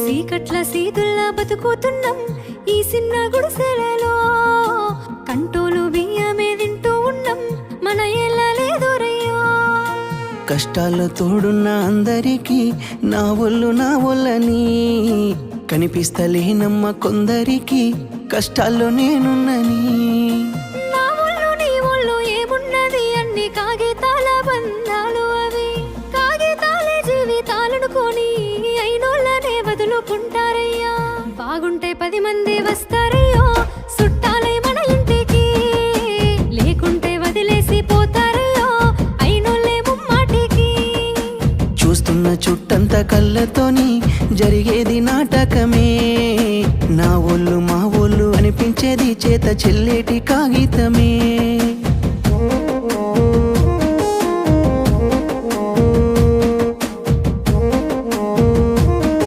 సీకట్ల సీతుల్లా బతుకుతున్నాం ఈ చిన్న గుడిసెలలో. కంటోలు బియ్యమే తింటూ ఉన్నాం మన ఎల్లలేదోరయ్యో. కష్టాల్లో తోడున్న అందరికీ నా ఒళ్ళని కనిపిస్తలేనమ్మ కొందరికి కష్టాల్లో నేనున్నని. నా ఒళ్ళు నీ ఒళ్ళు ఏమున్నది అన్ని కాగితాల బంధాలు, అవి కాగితాలే జీవితాలనుకొని అయినోళ్ళనే వదులుకుంటారయ్యా. బాగుంటే 10 మంది వస్తారయ్యో చుట్టాలై మన ఇంటికి, లేకుంటే వదిలేసి పోతారయ్యో అయినోళ్ళే ముమ్మాటికి. చూస్తున్న చుట్టంత కళ్ళతోని జరిగేది నాటకమే. నా ఒళ్ళు మా ఒళ్ళు అనిపించేది చేత చెల్లేటి కాగితమే.